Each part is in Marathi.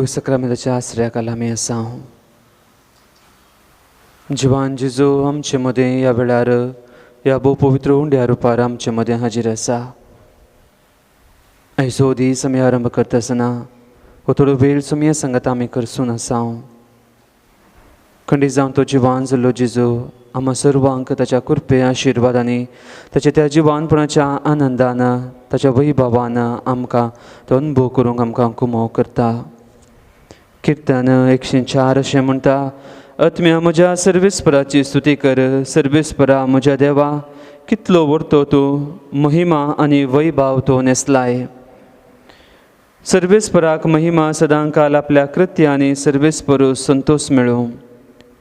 पवित्र सक्रामेंताच्या आश्रयाखाल आमी आसा. जिवान जेजू आमचे मदें ह्या वेळार ह्या भोव पवित्र उंड्या रुपार आमचे मदें हाजीर आसा. आयचो दीस आमी आरंभ करता आसतना हो थोडो वेळ सुमया सांगात आमी करसून आसा. खंडीत जावन तो जिवान जाल्लो जेजू आम्हा सर्वांक ताच्या कृपे आशिर्वादांनी ताच्या त्या जिवानपणाच्या आनंदान ताच्या वैभवान आमकां तो अनुभव करूंक आमकां कुमो करता. किर्तन 104 अशें म्हणटा, आत्म्या म्हज्या सर्वेस्पराची स्तुती कर. सर्वेस्परा म्हज्या देवा, कितलो व्हरतो तूं, महिमा आनी वैभव तो नेसलाय. सर्वेस्पराक महिमा सदांकाल आपल्या कृत्यांनी सर्वेस्परू संतोष मेळूं.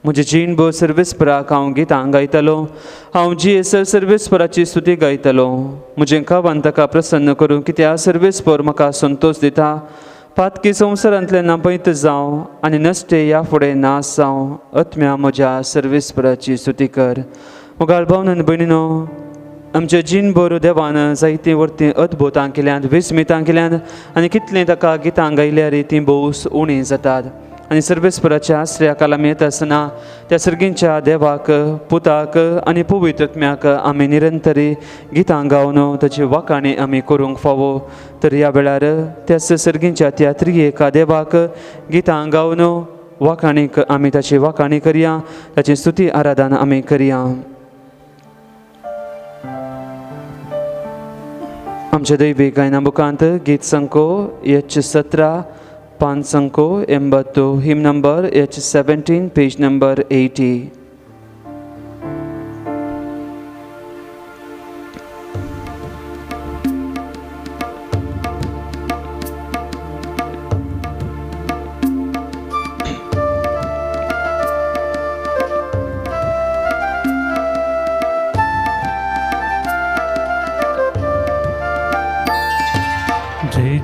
म्हजे जीणभर सर्वेस्पराक हांव गितां गायतलो. हांव जियेसर सर्वेस्पराची स्तुती गायतलो. म्हजें कावान ताका प्रसन्न करूं, कित्याक सर्वेस्पर म्हाका संतोष दिता. पातकी संवसारांतले नापयत जावं आनी नश्टे ह्या फुडें नाश जावं, आत्म्या म्हज्या सर्वेस्पराची स्तुती कर. मुगाळ भावन आनी भयणीनो, आमच्या जीणभर देवान जायतीं वर्तीं अद्भुतां केल्यांत, विस्मितां केल्यांत आनी कितलीं ताका गितां गायल्यार तीं भोवस उणीं जातात. आनी सर्वेस्पराच्या आश्रयाखाल आमी येता आसतना त्या सर्गींच्या देवाक, पुताक आनी पवित्र आत्म्याक आमी निरंतरी गितां गावन ताची वाखाणी आमी करूंक फावो. तर ह्या वेळार त्याच सर्गींच्या त्या त्रिएका देवाक गितां गावन वाखाणीक आमी ताची वाखाणी करया, ताची स्तुती आराधना आमी करया. आमच्या दैवी गायना बुकांत गीत संको H17 पान संको 82, हिम नंबर H17, पेज नंबर 80.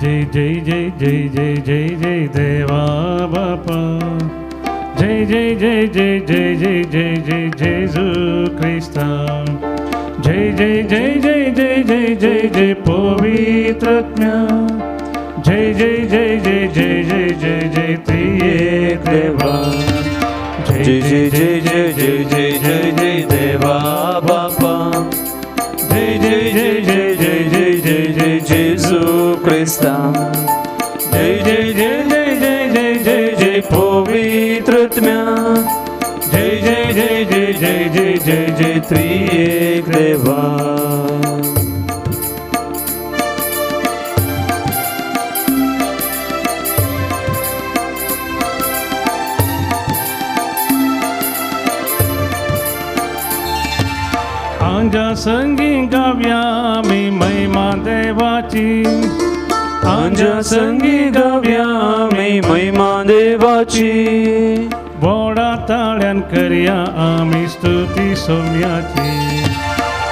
जय जय जय जय जय जय जय देवा बापा. जय जय जय जय जय जय जय जय जेजू ख्रिस्ता. जय जय जय जय जय जय जय जय पवित्र आत्म्या. जय जय जय जय जय जय जय जय त्रिएक देवा. जय जय जय जय जय जय जय जय देवा बापा. जय जय जय जय जय जय जय जय जेजू ख्रिस्ता. जय जय जय जय जय जय जय जय पवित्र आत्म्या. जय जय जय जय जय जय जय जय त्रिएक देवा. आंजा संगी गाव्या मी महिमा देवाची. आंजा संगी गाव्या मी महिमा देवाची. बोडा ताळ्यान करया आमी स्तुती सोम्याची.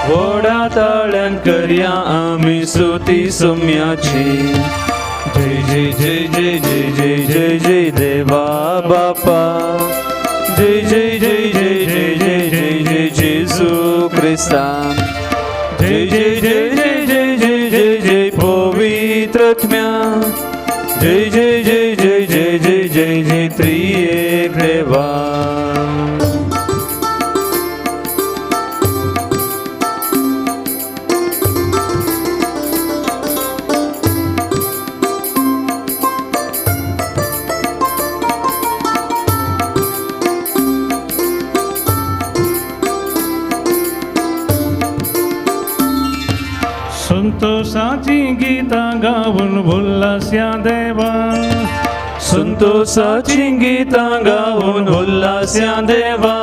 व्हडा ताळ्यान करया आमी स्तुती सोम्याची. जय जय जय जय जय जय जय जय देवा बापा. जय जय जय जय जय जय जय जय जेजू ख्रिस्ता. जय जय जय जय जय जय जय जय पवित्र आत्म्या. जय जय जय जय जय जय जय जय त्रिएक देवा. संतोषाची गीतां गावून उल्हास्या देवा. संतोषाची गीतां गावून उल्हास्या देवा.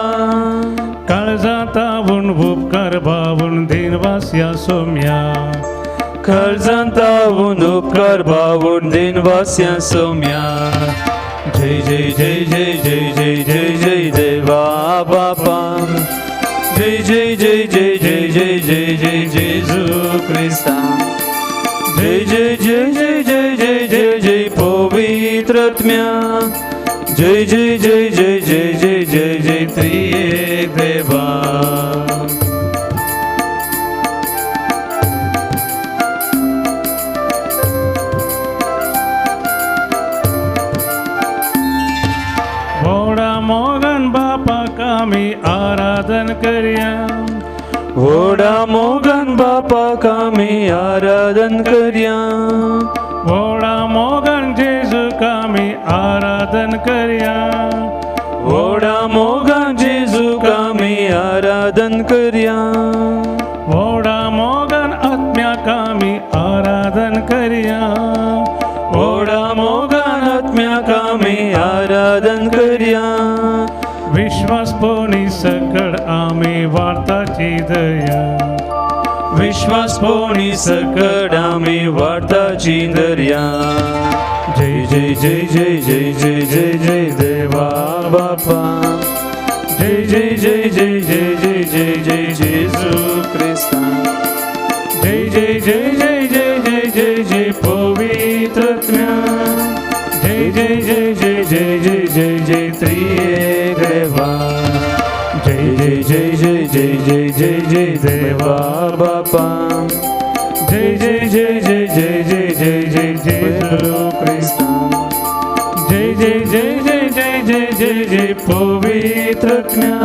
काळजातावून उपकार भावून दिनवास्या सोम्या. काळजांतावून उपकार भावून दिनवास्या सोम्या. जय जय जय जय जय जय जय जय देवा बापा. जय जय जय जय जय जय जय जय जेजू ख्रिस्ता. जय जय जय जय जय जय जय जय पवित्र आत्म्या. जय जय जय जय जय जय जय जय त्रिएक देवा. व्हडा मोगान बापाक आमी आराधन करया. व्हडा मोगान जेजूक आमी आराधन करया. व्हडा मोगान जेजूक आमी आराधन करया. व्हडा मोगान आत्म्याक आमी आराधन करया. व्हडा मोगान आत्म्याक आमी आराधन करया. विश्वासपोनी सकड आमी वार्ताची दया. विश्वासपोनी सकड आमी वार्ताची दर्या. जय जय जय जय जय जय जय जय देवा बापा. जय जय जय जय जय जय जय जय जेजू ख्रिस्ता. जय जय जय जय जय जय जय जय पवित्र आत्म्या. जय जय जय जय जय जय जय जय त्रिएक देवा. जय जय जय जय जय जय जय जय देवा बापा. जय जय जय जय जय जय जय जय जेजू ख्रिस्ता. जय जय जय जय जय जय जय जय पवित्र आत्म्या.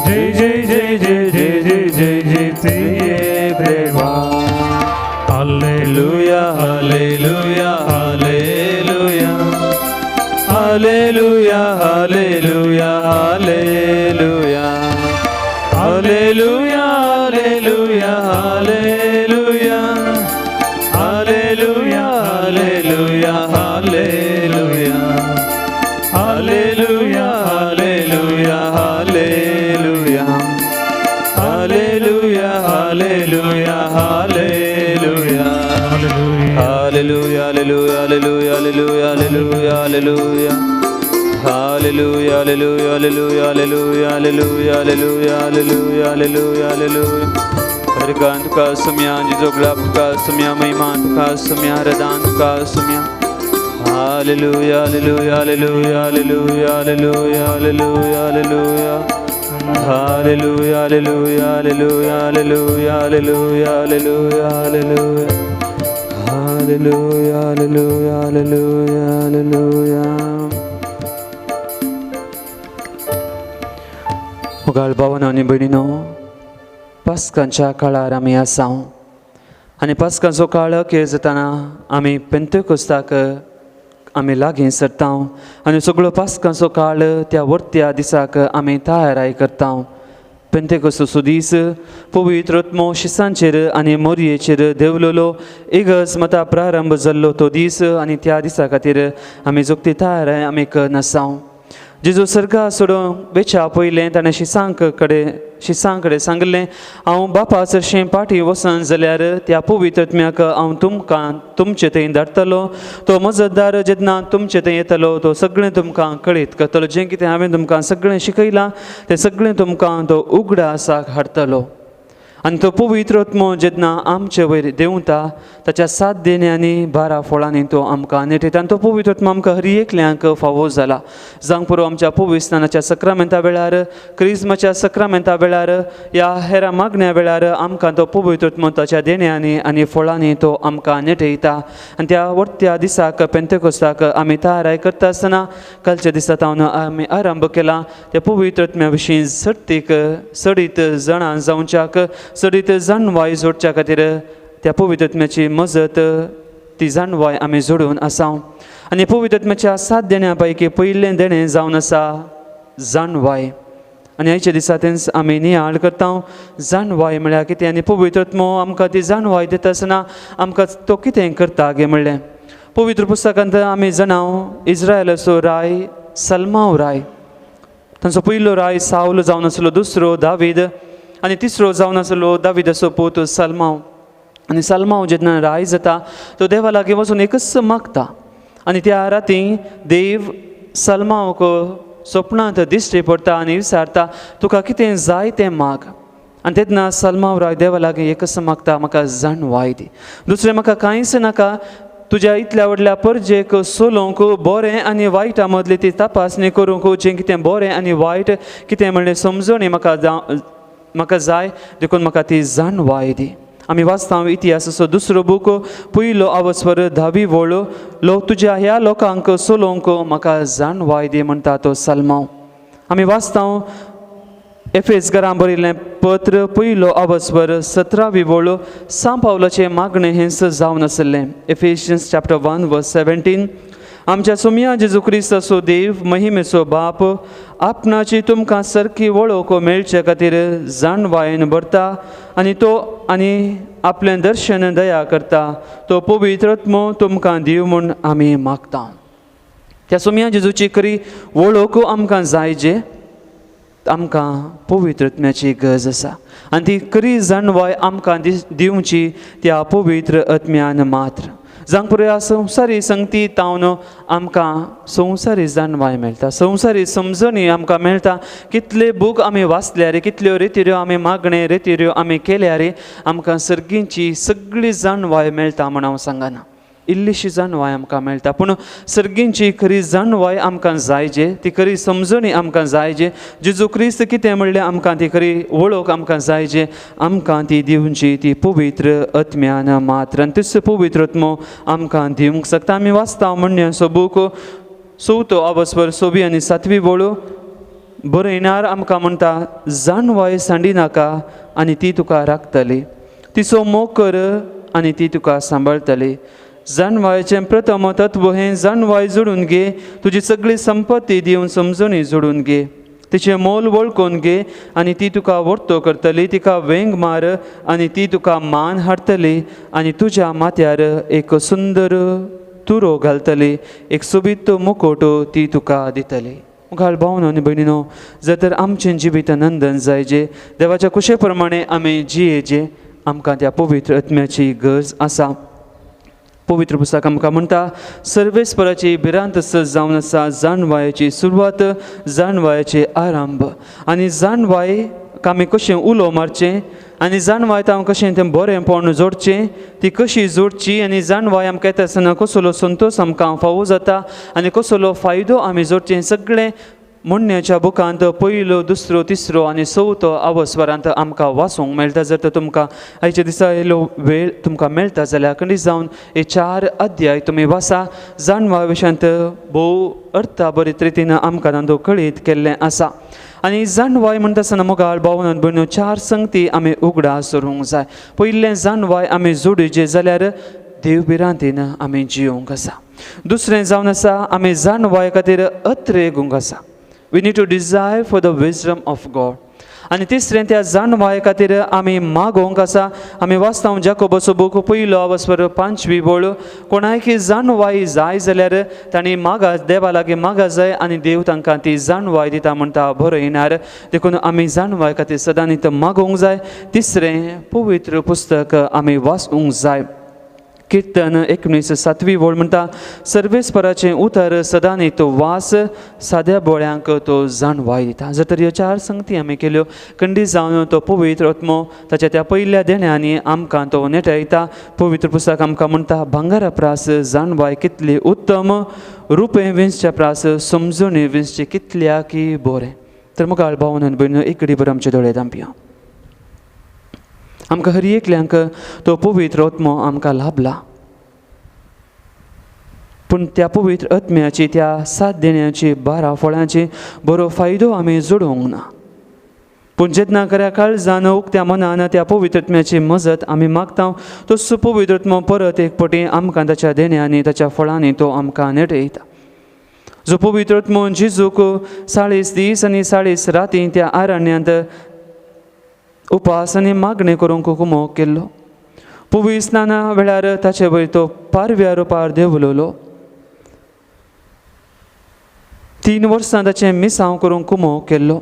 जय जय जय जय जय जय जय जय त्रिएक देवा. हालेलुया हालेलुया हालेलुया. हालेलुया हालेलुया हालेलुया. हालेलुया हालेलुया हालेलुया. हालेलुया हालेलुया हालेलुया. हालेलुया हालेलुया हालेलुया. हालेलुया हालेलुया हालेलुया. हालेलुया हालेलुया हालेलुया हालेलुया हालेलुया. हालेलुया हालेलुया हालेलुया हालेलुया हालेलुया हालेलुया हालेलुया हालेलुया हालेलुया. हरगान तुका सुम्या जिजोगला तुका सुम्या महिमा तुका सुम्या रदान तुका सुम्या. हालेलुया हालेलुया हालेलुया हालेलुया हालेलुया हालेलुया हालेलुया. हालेलुया हालेलुया हालेलुया हालेलुया हालेलुया हालेलुया हालेलुया. हालेलुया हालेलुया हालेलुया हालेलुया. मुगाळ भावांनो आनी भयणीनो, पास्कांच्या काळार आमी आसा आनी पास्कांचो काळ अखेर जाताना आमी पेंतेकोस्ताक आमी लागीं सरता आनी सगळो पास्कांचो काळ त्या वर्त्या दिसाक आमी तयाराय करता. पेंतेकोस्ताचो दीस पवित्र आत्मो शिसांचेर आनी मोरयेचेर देवलेलो इगर्ज मता प्रारंभ जाल्लो तो दीस आनी त्या दिसा खातीर आमी जोगती तयाराय आमी करन आसा. जेजू सर्गा सोडून बेच्या पयलें ताणें शिसां कडेन सांगलें, हांव बापा चरशें फाटीं वचन जाल्यार त्या पवित्र आत्म्याक हांव तुमकां तुमचे थंय धाडटलो. तो मजतदार जेन्ना तुमचे थंय येतलो तो सगळें तुमकां कळीत करतलो. जें कितें हांवें तुमकां सगळें शिकयलां तें सगळें तुमकां तो उगडा आसाक हाडटलो. आनी तो पवित्र आत्मो जेन्ना आमचे वयर देंवता ताच्या 7 देणे आनी 12 फळांनी तो आमकां नेटयता. आनी तो पवित्र आत्मो आमकां हर एकल्यांक फावो जाला. जावंक पुरो आमच्या पवित्र स्नानाच्या सक्रामेंता वेळार, क्रिस्माच्या सक्रामेंता वेळार, या हेरा मागण्या वेळार आमकां तो पवित्र आत्मो ताच्या देण्यांनी आनी फळांनी तो आमकां नेटयता. आनी त्या वर्त्या दिसाक पेंतेकोस्ताक आमी तयाराय करता आसतना कालच्या दिसा सावन आमी आरंभ केला त्या पवित्र आत्म्या विशीं सडीत जाणां जावच्याक, सडीत जाणवाय जोडच्या खातीर त्या पवित्र आत्म्याची मजत ती जाणवाय आमी जोडून आसा. आनी पवित्र आत्म्याच्या 7 देण्यां पैकी पयलें देणें जावन आसा जाणवाय. आनी आयच्या दिसा तेंच आमी नियाळ करता. जाणवाय म्हळ्यार कितें आनी पवित्र आत्मो आमकां ती जाणवाय दिता आसतना आमकां तो कितें करता गे म्हणलें. पवित्र पुस्तकांत आमी जाणाव इस्रायलाचो राय सल्माव राय. तांचो पयलो राय साऊल जावन आसलो, दुसरो दावीद आनी तिसरो जावन आसलो दावीदाचो पूत सल्माव. आनी सल्माव जेन्ना राय जाता तो देवा लागीं वचून एकच मागता. आनी त्या राती देव सल्मावक स्वप्नांत दिश्टी पडटा आनी विचारता, तुका कितें जाय तें माग. आनी तेन्ना सल्माव राय देवा लागीं एकच मागता, म्हाका जाणवाय दी. दुसरें म्हाका कांयच नाका, तुज्या इतल्या व्हडल्या परजेक सोलोवंक, बरें आनी वायटा मदली ती तपासणी करूंक, जें कितें बरें आनी वायट कितें म्हणलें समजणी म्हाका जाय, देखून म्हाका ती जाणवाय दी. आमी वाचता इतिहासाचो 2रो बूक, पयलो आवस्वर 10वी वळ, लोक तुज्या ह्या लोकांक सोलोवंक म्हाका जाणवाय दी म्हणटा तो सल्माव. आमी वाचता एफेसकारां बरयल्लें पत्र पयलो अवस्वर 17वी वळ सांत पावलाचें मागणें हेंच जावन आसलें. एफेशियन्स चॅप्टर 1 वर्स 17. आमच्या सोम्या जेजू क्रिस्ताचो देव महिमेचो बाप आपणाची तुमकां सारकी वळख मेळचे खातीर जाणवायेन भरता आनी आपलें दर्शन दया करता तो पवित्र आत्मो तुमकां दिव म्हूण आमी मागता. त्या सोम्या जेजूची खरी वळख आमकां जायजे आमकां पवित्र आत्म्याची गरज आसा आनी ती खरी जाणवाय आमकां दिवची त्या पवित्र आत्म्यान मात्र. जांक पुराय संवसारी संगती तावन आमकां संवसारी जाणवाय मेळटा, संवसारी समजणी आमकां मेळटा. कितले बूक आमी वाचल्यार, कितल्यो रितीऱ्यो आमी मागणे रितीऱ्यो आमी केल्यार आमकां सर्गींची सगळी जाणवाय मेळटा म्हण हांव सांगना. इल्लीशी जाणवाय आमकां मेळटा पूण सर्गींची खरी जाणवाय आमकां जायजे, ती खरी समजणी आमकां जायजे. जेजू क्रिस्त कितें म्हणलें आमकां ती खरी वळख आमकां जायजे, आमकां ती दिवची ती पवित्र आत्म्यान मात्र. आनी तिच पवित्र आत्मो आमकां दिवंक शकता. आमी वाचता म्हणण्याचो बूक 4थो अवस्वर 6वी आनी 7वी वळ बरयणार आमकां म्हणटा, जाणवाय सांडिनाका आनी ती तुका राखतली, तिचो मोग कर आनी ती तुका सांबाळटली. जाणवायेचें प्रथम तत्व हें जाणवाय जोडून घे, तुजी सगळी संपत्ती दिवन समजणी जोडून घे, तिचें मोल वळखून घे आनी ती तुका वर्तो करतली. तिका वेंग मार आनी ती तुका मान हाडटली आनी तुज्या माथ्यार एक सुंदर तुरो घालतली, एक सोबीत मुकोट ती तुका दितली. मुखार भावनो आनी भयणीनो, जर तर आमचें जिवीत नंदन जायजे, देवाच्या कुशे प्रमाणे आमी जियेजे, आमकां त्या पवित्र आत्म्याची गरज आसा. पवित्र पुस्तक आमकां म्हणटा, सर्वेस्पराची भिरांत जावन आसा, जाणवायेची सुरवात, जाणवायेचे आरंभ. आनी जाणवायक आमी कशें उलो मारचें आनी जाणवाय हांव कशें तें बरेंपण जोडचें, ती कशी जोडची आनी जाणवाय आमकां येता आसतना कसलो संतोश आमकां फावो जाता आनी कसलो फायदो आमी जोडचें, सगळें म्हणण्याच्या बुकांत पयलो, दुसरो, तिसरो आनी 4थो अवस्वरांत आमकां वाचूंक मेळटा. जर तर तुमकां आयच्या दिसा इल्लो वेळ तुमकां मेळटा जाल्यार खंडीत जावन हे 4 अध्याय तुमी वाचा. जाणवाय विशयांत भोव अर्थाभरीत रितीन आमकां तांदूळ कळीत केल्लें आसा. आनी जाणवाय म्हणटा आसतना मोगाळ भावनान भयणो 4 संगती आमी उगडास धरूंक जाय. पयलें जाणवाय आमी जोडुचे जाल्यार देवभिरांतीन आमी जियोंक आसा. दुसरें जावन आसा आमी जाणवाय खातीर अत्रेगूंक आसा. We need to desire for the wisdom of God. आनी तिसरें त्या जाणवाय खातीर आमी मागोवंक आसा. आमी वाचता जाकोबाचो बूक पयलो अवस्वर 5वी वळ, कोणायकी जाणवाय जाय जाल्यार तांणी देवा लागीं मागा जाय आनी देव तांकां ती जाणवाय दिता म्हणटा बरयणार. देखून आमी जाणवाय खातीर सदांच मागोवंक जाय. तिसरें पवित्र पुस्तक आमी वाचूंक जाय. कीर्तन 19:7वी वळ म्हणटा, सर्वेस्पराचें उतर सदांच वास, साद्या बोळ्यांक तो जाणवाय दिता. जर तर ह्यो 4 संगती आमी केल्यो खंडीत जावन तो पवित्र आत्मो ताच्या त्या पयल्या देण्यांनी आमकां तो नेटयता. पवित्र पुस्तक आमकां म्हणटा, भांगारा प्रास जाणवाय कितली उत्तम, रुपें विंसच्या प्रास समजून विंसचे कितल्या की बरें. तर मुखार भावनान भयणीनो, एक घडी भर आमचे दोळे धांपया. आमकां हर एकल्यांक तो पवित्र आत्मो आमकां लाभला, पूण त्या पवित्र आत्म्याची, त्या 7 देण्यांची, 12 फळांची बरो फायदो आमी जोडूंक ना. पूण जेन्ना खऱ्या काळजान उक्त्या मनान त्या पवित्र आत्म्याची मजत आमी मागता, तसो पवित्र आत्मो परत एक पटी आमकां ताच्या देण्यांनी, ताच्या फळांनी तो आमकां नेटयता. जो पवित्र आत्मो जेजूक 40 दीस आनी 40 राती त्या आरण्यांत उपास आनी मागणी करूंक हुकुमो केल्लो. पुवी स्नाना वेळार ताचे वयर तो पारव्या रुपार देंवलोलो. 3 वर्सां ताचें मिसांव करूंक कुमो केल्लो.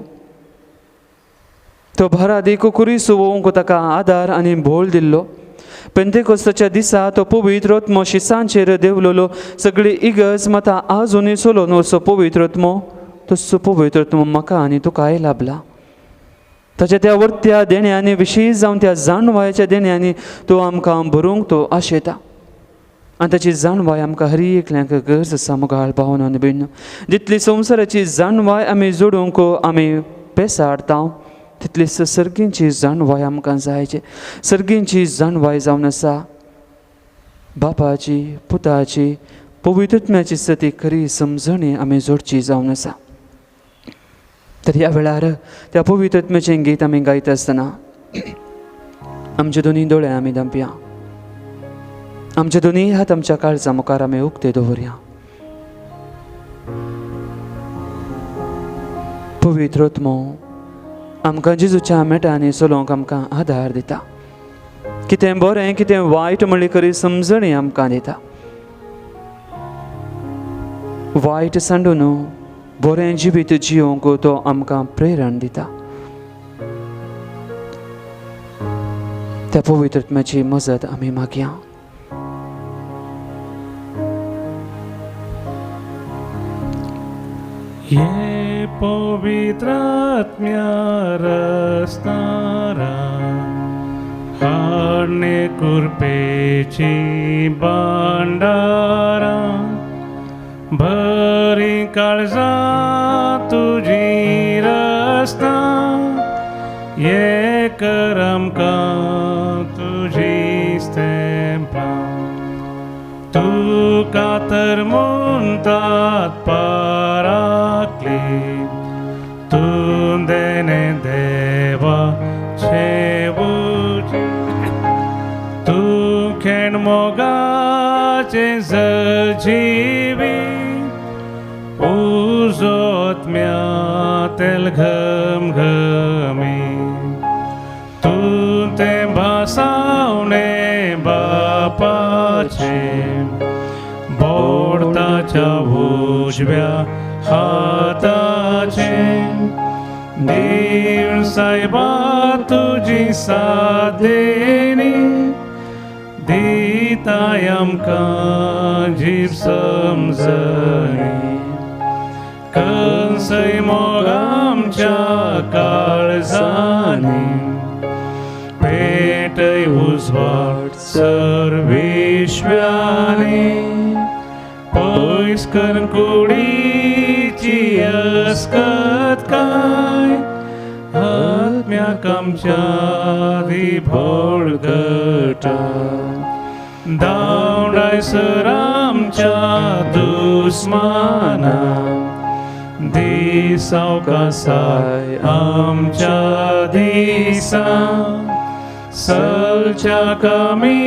तो भरादीक कुरी सुवोवंक ताका आदार आनी भोळ दिल्लो. पेंतेकोस्ताच्या दिसा तो पवित्र आत्मो शिसांचेर देंवलोलो. सगळी इगर्ज माता आजुनी सोलोन वचो पवित्र आत्मो, तसो पवित्र आत्मो म्हाका आनी तुकाय लाभला. ताच्या त्या वर्त्या देण्यांनी विशीं जावन त्या जाणवायेच्या देण्यांनी तो आमकां भरूंक तो आशेता. आनी ताची जाणवाय आमकां हर एकल्यांक गरज आसा. मुखार भावनो आनी भयणीनो, जितली संवसाराची जाणवाय आमी जोडूंक आमी पेसाडटा, तितलीच सर्गींची जाणवाय आमकां जायची. सर्गींची जाणवाय जावन आसा बापाची, पुताची, पवित्र आत्म्याची सती खरी समजणी आमी जोडची जावन आसा. तर ह्या वेळार त्या पवित्र आत्म्याचें गीत आमी गायत आसतना आमचे दोनी दोळे आमी धांपया, आमचे दोनी हात आमच्या काळजा मुखार आमी उक्ते दवरया. पवित्र आत्मो आमकां जेजूच्या मेटांनी चलोवंक आमकां आदार दिता. कितें बरें कितें वायट म्हणली खरी समजणी आमकां दिता. वायट सांडून बरें जिवीत जियोंक तो आमकां प्रेरण दिता. त्या पवित्र आत्म्याची मजत आमी मागया. ये पवित्र आत्म्या रस्तारा हाडणे कुरपेची भांडारा बरी काळजा तुजी रस्ता ये कर आमकां तुजी स्तेंपां तुका तर म्हणटात पाराकली तूं देने देवा छेवूची तूं खेण मोगाचे सजीवी उजोत्म्या तेल घम घमी तूं ते भासावणे बापाचे बोडताच्या उजव्या हाताचे देव सायबा तुजी सादेनी दिताय आमकां जीव समजणी कंसय मोग आमच्या काळजांनी पेटय उजवाड सर्वेश्व्यानी पयस कर कुडीची अस्कत काय आत्म्याक आमच्या दिभोळगटा दावडाय सर आमच्या दुस्माना दिसाव कासाय आमच्या दिसा सलच्या कमी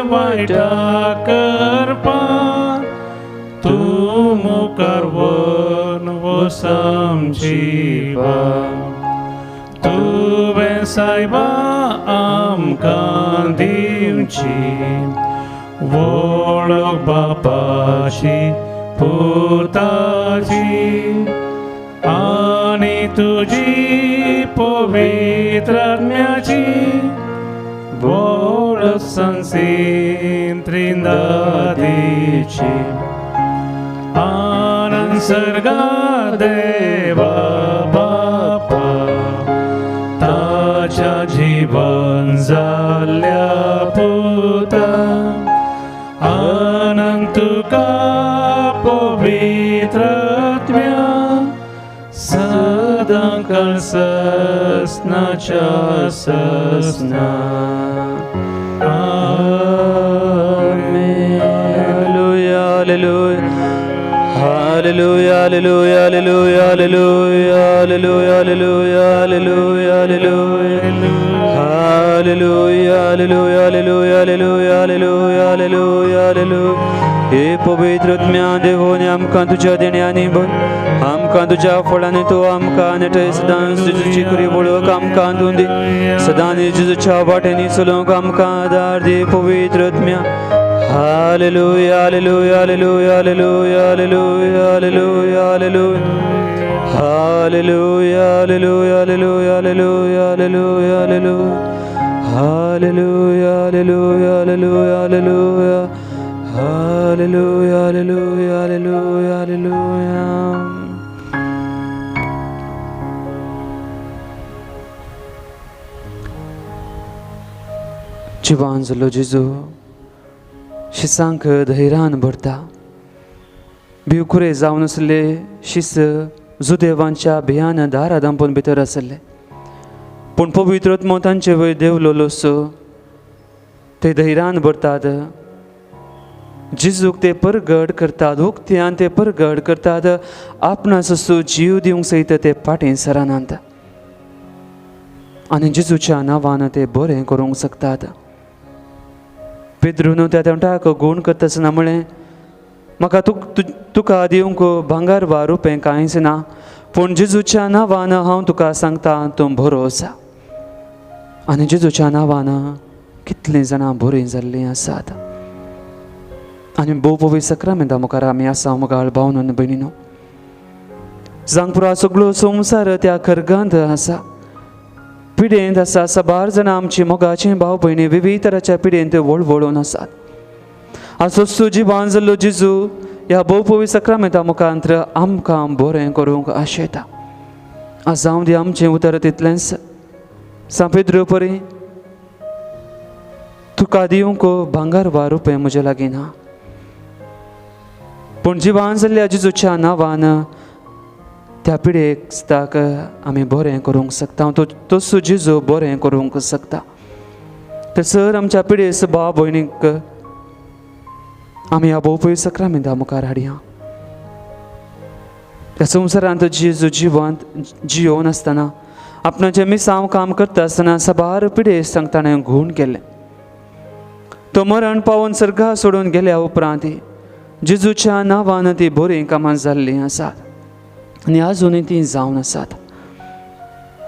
वायटा करपा तूं मुखार वन वस आमची तुवें सायबा आमकां दिवची वळख बापाची पुताची आनी तुजी पवित्र आत्म्याची वळख संसीन त्रिंदादीची आनंद सर्गा देवा बापा ताच्या जीवन जाल्ल्या पुता आनंद तुका पवित्र आत्म्या सदां काळ ससनाच्या ससना. आमेन. Hallelujah, hallelujah, hallelujah, hallelujah, hallelujah, hallelujah, hallelujah, hallelujah, hallelujah, hallelujah, hallelujah, hallelujah, hallelujah, hallelujah, hallelujah. हे पवित्र आत्म्या देवोने आमकां तुज्या देण्यानी भर आमकां तुज्या फळांनी तूं आमकां नेटय सदां जेजूची खरी वळख आमकां दिवन दी. सदां जेजूच्या वाटेनी चलोवंक आमकां आदार दी पवित्र आत्म्या. Hallelujah, hallelujah, hallelujah, hallelujah, hallelujah, hallelujah, hallelujah. Hallelujah, hallelujah, hallelujah, hallelujah, hallelujah, hallelujah. Hallelujah, hallelujah, hallelujah, hallelujah. Hallelujah, hallelujah, hallelujah, hallelujah. जिवान जालो जेजू शिसांक धैर्यान भरता. भिवकुरे जावन आसले शिस जुदेवांच्या भियान दारा दांपून भितर आसले पूण पवित्र आत्मो तांचे वयर देवलोलो ते धैर्यान भरतात जिजूक ते परगड करतात, उक्त्यान ते परगड करतात, आपणाचो जीव दिवंक सयत ते फाटीं सरानात आनी जिजूच्या नांवान ते बरें करूंक शकतात. पेद्रून त्या तेवटाक गूण करतना म्हळें, म्हाका तुका दिवंक भांगर वा रुपें कांयच ना, पूण जिजूच्या नांवान हांव तुका सांगता, तूं बरो आसा. आनी जिजूच्या नांवान कितलीं जाणां बरीं जाल्लीं आसात. आनी भोव पवित्र सक्रामेंता मुखार आमी आसा मुगाळ भावन आनी भयणीनो. जांक पुरो सगळो संवसार त्या खरगांत आसा, पिडेंत आसा. साबार जाणां आमची मोगाची भाव भयणी विविध तराच्या पिडेंत वळवळून आसात. आसोस्तू जिवान जाल्लो जिजू ह्या भोव पवित्र सक्रामेंता मुखांतर आमकां बरें करूंक आशेता. आज जावं दी आमचें उतर तितलेंच. सा पेद्रू परी तुका दिवंक भांगर वा रुपें म्हजे लागीं ना, पूण जिवान जाल्ल्या जिजूच्या नांवान त्या पिडेस्ताक आमी बरें करूंक शकता. तसो जिजू बरें करूंक शकता. थंयसर आमच्या पिडेस भाव भयणीक आमी ह्या भोव पवित्र सक्रामेंता मुखार हाडया. ह्या संवसारांत जिजू जिवंत जियोन आसतना, आपणाचें मिसांव काम करता आसतना साबार पिडेस्तांक ताणें घूण केलें. तो मरण पावून सर्गा सोडून गेल्या उपरांत जिजूच्या नांवान ती बरीं कामां जाल्लीं आसात आनी आजुनूय ती जावन आसात.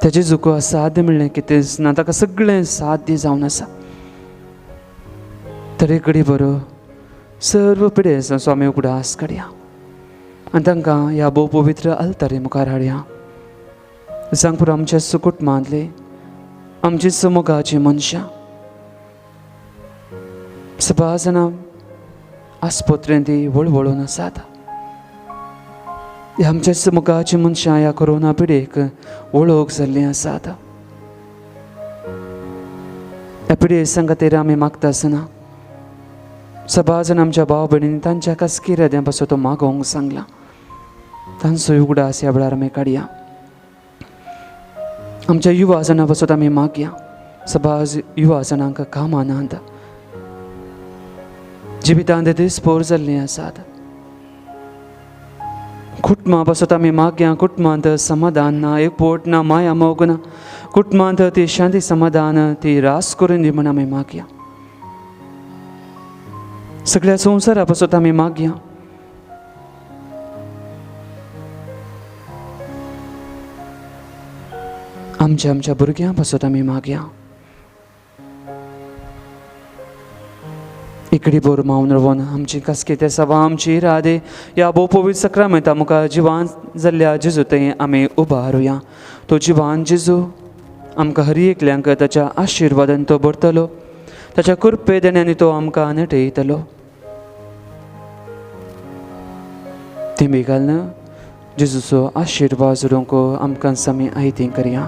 त्या जिजूक साध्य म्हणलें कितेंच ना, ताका सगळें साध्य जावन आसा. तरी घडी बरो सर्व पिडेसांचो आमी उगडास काडया आनी तांकां ह्या भोव पवित्र अल्तारी मुखार हाडया. सांग पुरो आमच्या सुकुटमांतली आमची समुगाची मनशां सभा जाणां आस्पत्रेंत ती वळवळून आसात. ह्या आमच्या समुगाची मनशां ह्या कोरोना पिडेक वळख जाल्लीं आसात. ह्या पिडेसां खातीर आमी मागता आसतना सभा जाणां आमच्या भाव भयणींनी तांच्या खासगी हृदयां पासून तो मागोवंक सांगला. तांचो उगडास ह्या वेळार आमी काडया. आमच्या युवा जाणां पासून आमी मागया. सभा युवा जाणांक कामां नात, जिवितांत दिसभर जाल्लीं आसात. कुटुंबा पासून आमी मागया. कुटुंबांत समाधान ना, एकवट ना, माया मोग ना. कुटुंबांत ती शांती समाधान ती रास करून दी म्हण आमी मागया. सगळ्या संवसारा पासून आमी मागया. आमच्या भुरग्यां पासून आमी मागया. इकडी बोर मावन रवोन आमची कास्केते सभा आमची रादे ह्या भोव पवित्र सक्रामेंता मुखार जिवान जाल्ल्या जिजू थंय आमी उबा रावया. तो जिवान जिजू आमकां हर एकल्यांक ताच्या आशिर्वादान तो भरतलो. ताच्या कृपे देण्यानी तो आमकां नटयतलो. तिमी घालन जिजूचो आशिर्वाद जोडूंक आमकां आमी आयतीं करया.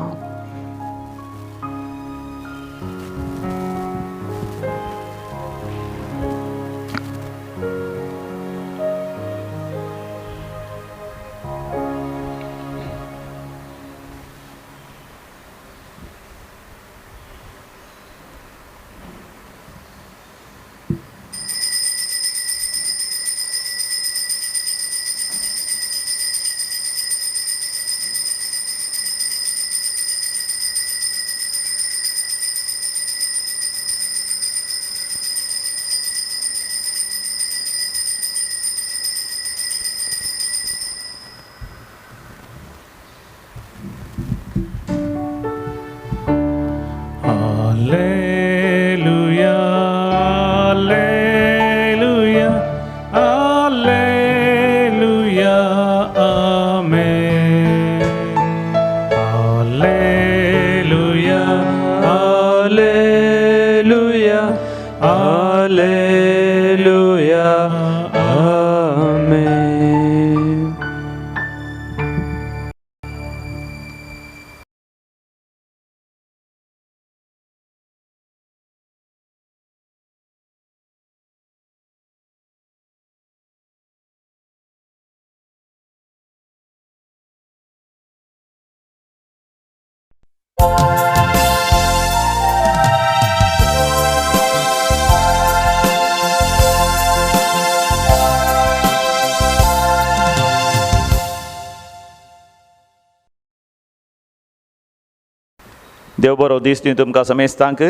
देव बरो दीस दिवन तुमकां समेस्तांक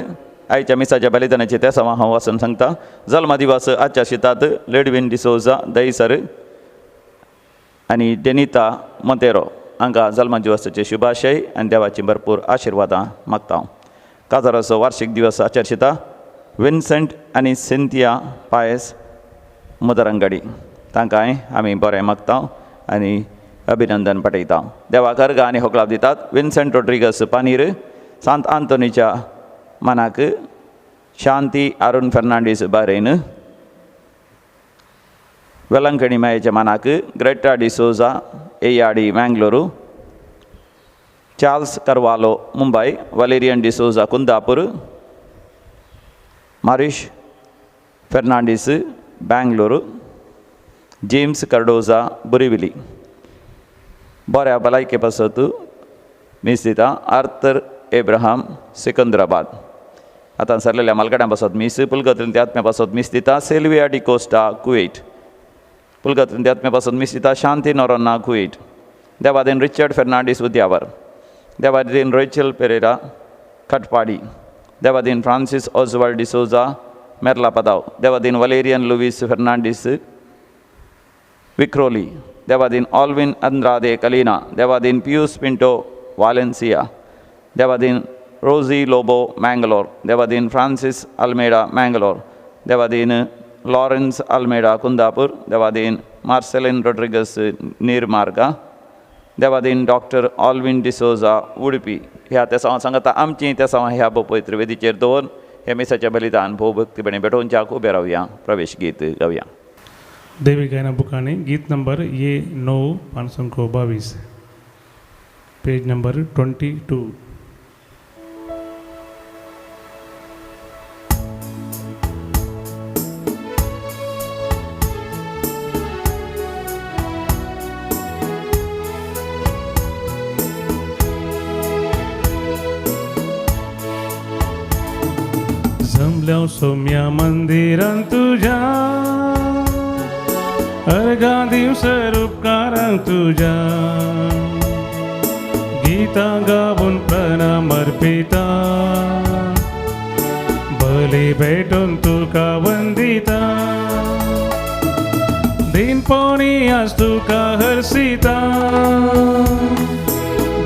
आयच्या मिसाच्या बलिदानाचे त्या सवा हांव वाचून सांगता. जल्म दिवस आजच्या शितात लेडविन डिसोजा दहीसर आनी डेनिता मोंतेरो हांकां जल्म दिवसाचे शुभाशय आनी देवाची भरपूर आशिर्वादां मागता. काजाराचो वार्षिक दिवस आचरशिता विन्सेंट आनी सिंथिया पायस मुदरंगडी तांकांय आमी बरें मागता आनी अभिनंदन पाठयता. देवाक अर्घ आनी होकलाप दितात. विन्सेंट रोड्रिगस पानीर सांत आंतोनीच्या मनाक शांती अरुण फर्नांडीस बहरेन वेलंकणी मायेच्या मनाक Greta D'Souza Eyyadi Mangaluru Charles Carvalho Mumbai Valerian D'Souza Kundapur Maurice Fernandes Bangalore James Cardoza Borivali बऱ्या भलायके पासत मीस दिता. आर्थर एब्राहाम सिकंदराबाद आतां सरलेल्या मालगाड्यां पासत मीस पुलगत्रींत आत्म्या पासत मीस दिता. सेल्विया डी कोस्टा कुवेट पुलगत्रींत आत्म्या पासत मीस दिता. शांती नोरोन्ना कुवेट. देवादीन रिचर्ड फर्नांडीस उद्यावर. देवादीन रेचल पेरेरा कटपाडी. देवादीन Francis Oswald D'Souza Merlapadav. देवादीन वलेरियन लुईस फर्नांडीस विक्रोली. देवादीन ऑल्विन अंद्रादे कलिना. देवादीन पियूस पिंटो वालेंसिया. देवादीन रोजी लोबो मैंगलोर. देवादीन फ्रांसिस अल्मेडा मैंगलोर. देवादीन लॉरेंस अल्मेडा कुंदापूर. देवादीन मार्सेलिन रोड्रिगस नीरमार्गा. देवादीन डॉक्टर ऑल्विन डिसोजा उडपी. ह्या त्या सांगता आमची त्या ह्या पवित्र वेदीचेर दवरून हे मिसाच्या बलिदान भोव भक्तीपणे भेटोवच्याक उबे रावया. प्रवेश गीत गावया. देवी गायना बुकाने गीत नंबर ये 9 522 पेज नंबर 22. जमल्या सौम्या मंदिरांत तुझ्या अर्घा दिवस उपकारां तुझ्या गीता गावून प्रणाम अर्पिता बली भेटून तुका वंदिता दिनपणी आज तुका हरसिता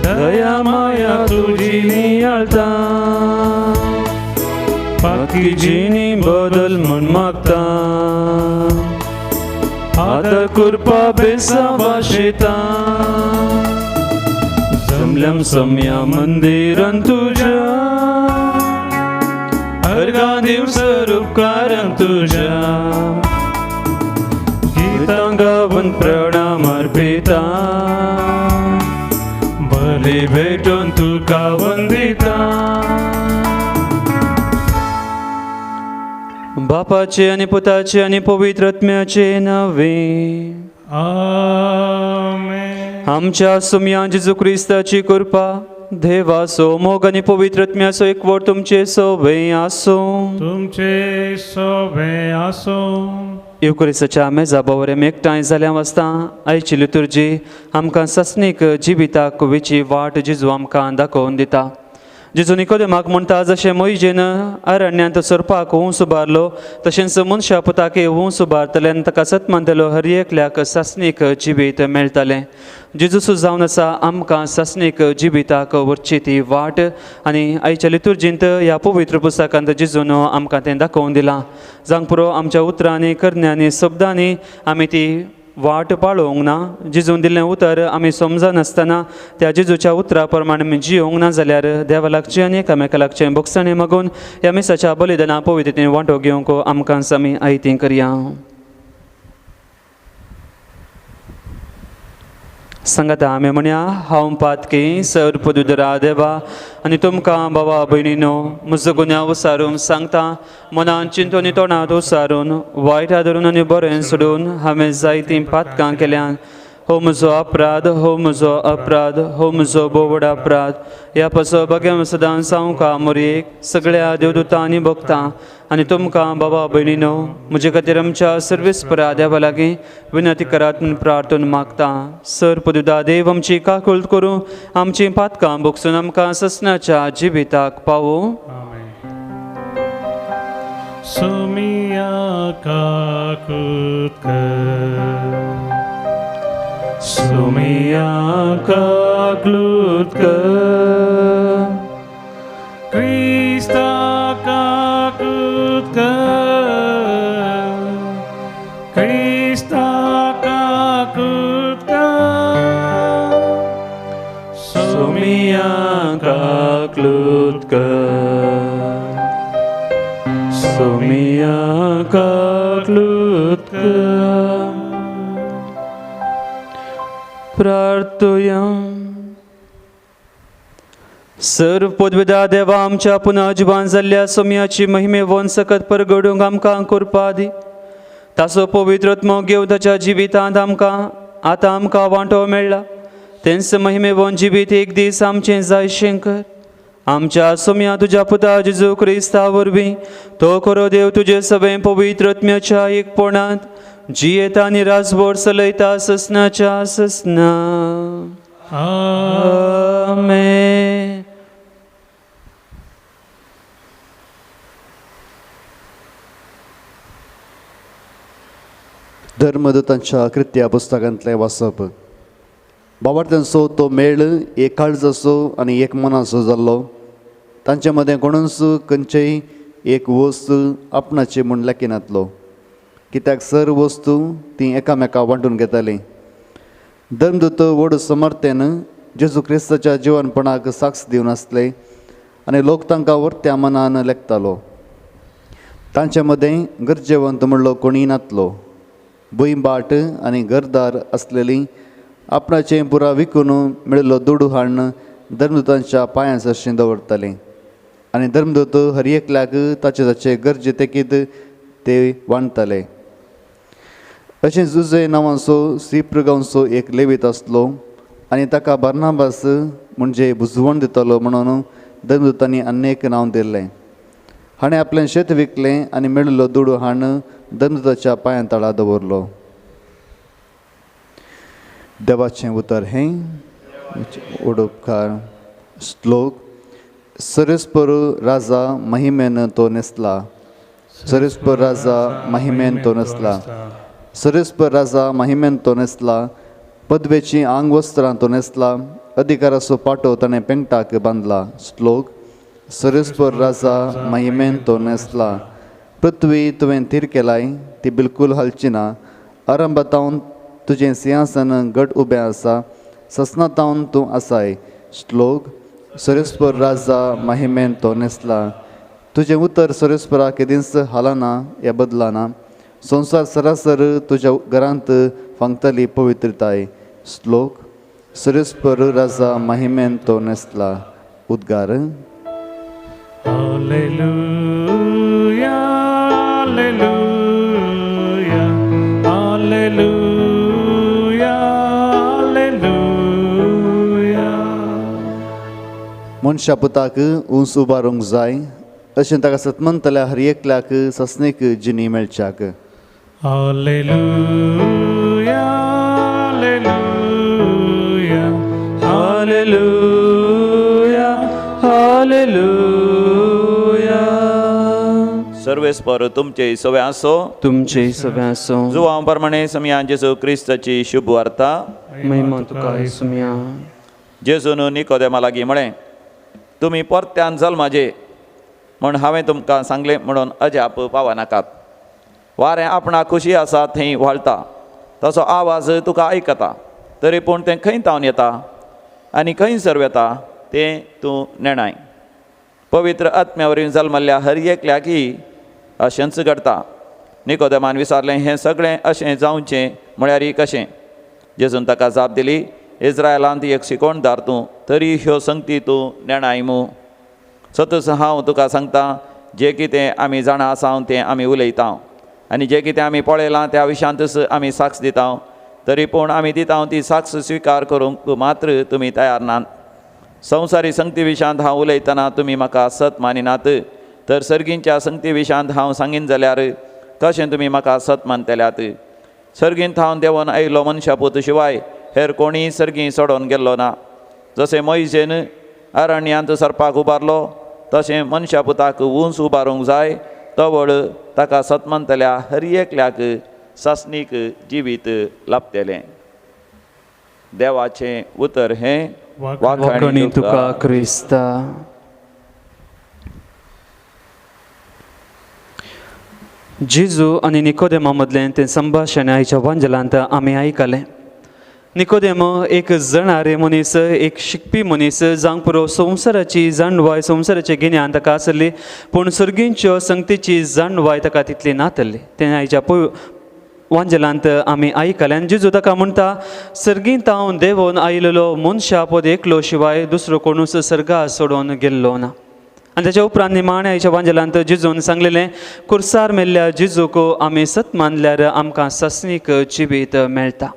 दया माया तुझी नियाळता पाकी जिनी बदल म्हण मागता आदर कृपा बेसावाशिता जमल्याम सम्या मंदिरान तुझ्या अर्घा दिवस उपकारां तुझ्या गीतां गावून प्रणाम अर्पिता बली भेटून तुका वंदिता बापाचे आणि पुताचे आणि पवित्र आत्म्याचे नावे. आमेन. आमच्या सुम्या जेजू ख्रिस्ताची कृपा देवासो मोग आणि पवित्र आत्म्याचो एकवट तुमचे सोबे आसो. तुमचे सोबे आसो. युक्रिस्ताच्या मेजा बवरे एकठांय जाल्या वाजता आयची लितुर्जी आमकां सस्नीक जिविताक वेची वाट जेजू आमकां दाखोवन दिता. जेजू निकोदेमाक म्हणटा जशें मोइजेन अरण्यांत सरपाक हूंस उबारलो तशेंच मनशा पुताके हूंस उबारतले ताका सतमानतेलो हर एकल्याक सस्नीक जिवीत मेळटलें. जेजू सुजावन आसा आमकां सस्नीक जिविताक वरची ती वाट आनी आयच्या लितुर्जींत ह्या पवित्र पुस्तकांत जेजून आमकां तें दाखोवन दिलां. जांक पुरो आमच्या उतरांनी करण्यांनी शब्दांनी आमी ती वाट पाळोवंक ना. जेजून दिल्लें उतर आमी समजनासतना त्या जेजूच्या उतरा प्रमाणे आमी जियोंक ना जाल्यार देवा लागचें आनी एकामेका लागचें भोगसणे मागून ह्या मिसाच्या बलिदाना पवित्रतेन वांटो घेवंक आमकां आमी आयतीं करया. सांगाता आमी म्हणया हांव पातकी सर्पदुदरा देवा आनी तुमकां बाबा भयणीनो म्हजो गुन्यांव उसारून सांगता. मनान चिंतून तोंडांत उसारून वायट आदरून आनी बरें सोडून हांवें जायतीं पातकां केल्यान हो म्हजो अपराध, हो म्हजो अपराध, हो म्हजो बोवड अपराध. ह्या पासो बगेम सदां सावका मोरयेक, सगळ्या देवदूतां आनी भक्तां आनी तुमकां बाबा भयणीनो, म्हजे खातीर आमच्या सर्वेस्परा देवा लागीं विनंती करात म्हूण प्रार्थना मागता. सर पुदुदा देव आमची काकूळ करूं, आमची पातकां भोगसून आमकां ससनाच्या जिविताक पावूं. सुमिया काकुत सुमिया काकूत Krista kakutka Krista kakutka सुमिया काकूत सुमिया काकूत प्रार्थुया. सर्व पदवेदा देवा आमच्या पुन्हा अजबान जाल्ल्या सोम्याची महिमे वन सकत परगडूंक आमकां करपा दी. ताचो पवित्र आत्मो घेवन ताच्या जिवितांत आमकां वांटो मेळ्ळा. तेंच महिमे वन जिवीत एक दीस आमचें जायशें कर. आमच्या सोम्या तुज्या पुता जेजू क्रिस्ता वरवीं तो खरो देव तुजे सगळे पवित्र आत्म्याच्या एकपणांत जियेता आनी राजभर चलयता ससनाच्या ससना. आमेन. धर्मदूतांच्या कृत्या पुस्तकांतलें वाचप. बाबार्थ्यांचो तो मेळ एक काळजाचो आनी एक मनाचो जाल्लो. तांचे मदें कोणूच खंयचेय एक वस्त आपणाची म्हूण लेखिनातलो, कित्याक सर वस्तू ती एकामेकां वांटून घेतालीं. धर्मदूत व्हड समर्थेन जेजू क्रिस्ताच्या जिवनपणाक साक्ष दिवन आसले आनी लोक तांकां वर्त्या मनान लेखतालो. तांचे मदें गरजेवंत म्हणलो कोणी नातलो. भुंयबाट आनी घरदार आसलेलीं आपणाचें पुरा विकून मेळिल्लो दुडू हाडून धर्मदूतांच्या पांयां सरशीं दवरतालीं आनी धर्मदूत हर एकल्याक ताचे गरजे तेकीत ते वांडताले. अशें जुजे नांवाचो सिप्र गांवचो एक लेवीत आसलो आनी ताका बार्नाबास म्हणजे बुजवण दितलो म्हणून धर्मदूतांनी अनेक नांव दिल्लें. हाणें आपलें शेत विकलें आनी मेळिल्लो दुडू हाडून धर्मदूताच्या पांयां तळा दवरलो. देवाचें उतर हें ओडोपकार. श्लोक. सरेस्पर राजा महिमेन तो नेसला. सरेस्पर राजा महिमेन तो नेसला. सरेस्पर राजा महिमेन तो नेसला. पदवेची आंगवस्त्रां तो नेसला. अधिकाराचो पाटो ताणें पेंगटाक बांदला. श्लोक. सरेस्पर राजा महिमेन तो नेसला. पृथ्वी तुवें थीर केलाय, ती बिलकूल हालची ना. आरंभातावन तुजें सिंहासन घट उबें आसा. ससनातावन तूं आसाय. श्लोक. सरेस्पर राजा महिमेन तो नेसला. तुजें उतर सरेस्परा केदींच हालना या बदलाना. संवसार सरासर तुज्या घरांत फांगतली पवित्रताय. श्लोक. सरेस्पर राजा महिमेन तो नेसला. उद्गार. Alleluia, Alleluia, Alleluia, Alleluia. मनशा पुताक उंच उबारूंक जाय अशें ताका सतमंतल्या हर एकल्याक ससनेक जिणी मेळच्याक. Alleluia, Alleluia, हालेलुया हालेलुया. सर्वेस्पर तुमचे सवे आसो. तुमचे सगळे आसो. जुवां प्रमाणे समया जेजू क्रिस्ताची शुभ वार्ता. महिमा तुका येसुमिया. जेजून निकोदेमा लागीं म्हळें, तुमी परत्यान जल्माचे म्हण हांवें तुमकां सांगलें म्हणून अजाप पावा नाकात. वारें आपणाक खुशी आसा थंय व्हाळटा, तसो आवाज तुका आयकता, तरी पूण तें खंय तावन येता आनी खंय सर्व येता तें तूं नेणाय. पवित्र आत्म्या वरवीं जल्मल्ल्या हर एकल्याकय अशेंच घडटा. निकोदेमान विचारलें, हें सगळें अशें जावचें म्हळ्यार कशें? जेजून ताका जाप दिली, इस्रायलांत एक शिकोणदार तूं, तरी ह्यो संगती तूं नेणाय मू. सतच हांव तुका सांगता, जें कितें आमी जाणा आसा तें आमी उलयता आनी जें कितें आमी पळयलां त्या विशयांतच आमी साक्ष दिता. तरी पूण आमी दिता हांव ती साक्ष स्विकार करूंक मात्र तुमी तयार नात. संवसारी संगती विशांत हांव उलयतना तुमी म्हाका सत मानिनात, तर सर्गींच्या संगती विशांत हांव सांगीन जाल्यार कशें तुमी म्हाका सत मानतल्यात. सर्गींत हांव देंवन आयिल्लो मनशापूत शिवाय हेर कोणीय सर्गी सोडून गेल्लो ना. जशें मोइशेन अरण्यांत सरपाक उबारलो तशें मनशापुताक उंच उबारूंक जाय, तवळ ताका सत मानतल्या हर एकल्याक सासणीक जिवीत लाभतलें. देवाचें उतर हें वाखाणी तुका क्रिस्ता. जेजू आनी निकोदेमा मदलें तें संभाशण आयच्या वांजलांत आमी आयकलें. निकोदेम एक जणारे मनीस, एक शिकपी मनीस, जांक पुरो संवसाराची जाणवाय संवसाराचे गिन्यान ताका आसली, पूण सर्गींच्यो संगतीची जाणवाय ताका तितली नातली. तें आयच्या वांजलांत आमी आयकलें. आनी जेजू ताका म्हणटा, सर्गींत हांव देंवन आयिल्लो मनशा पद एकलो शिवाय दुसरो कोणूच सर्गा सोडून गेल्लो ना. आनी ताच्या उपरांत निमाण्या आयच्या वांजलांत जेजून सांगलेलें, कुर्सार मेल्ल्या जेजूक आमी सत मानल्यार आमकां सस्नीक जिवीत मेळटा.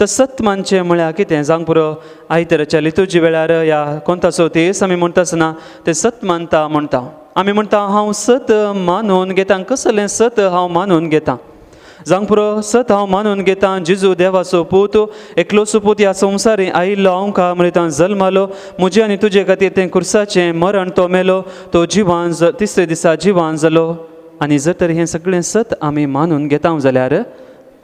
तर सत मानचें म्हळ्यार कितें? जावंक पुरो आयताराच्या लितुर्जी वेळार या कोंताचो तेस आमी म्हणटा आसतना तें सत मानता म्हणटा. आमी म्हणटा हांव सत मानून घेता. कसलें सत हांव मानून घेता? जावंक पुरो सत हांव मानून घेता जेजू देवाचो पूत, एकलोचो पूत ह्या संवसारी आयिल्लो, हांव कामरितां जल्मालो, म्हजे आनी तुजे खातीर तें कुर्साचें मरण तो मेलो, तो जिवान तिसरे दिसा जिवान जालो. आनी जर तर हें सगळें सत आमी मानून घेता जाल्यार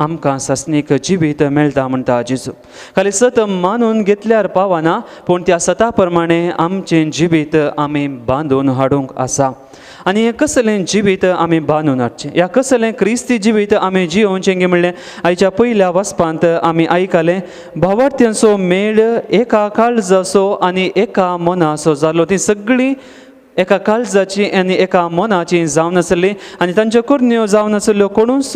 आमकां सासणीक जिवीत मेळटा म्हणटा जेजू. खाली सत मानून घेतल्यार पावना, पूण त्या सता प्रमाणें आमचें जिवीत आमी बांदून हाडूंक आसा. आनी हें कसलें जिवीत आमी बांदून हाडचें? ह्या कसलें क्रिस्ती जिवीत आमी जियोवचें गे म्हणलें आयच्या पयल्या वचपांत आमी आयकलें, भावार्थ्यांचो मेळ एका काळजाचो आनी एका मनाचो जालो. ती सगळीं एका काळजाची आनी एका मनाची जावन आसली, आनी तांच्यो कुरण्यो जावन आसल्यो. कोणूच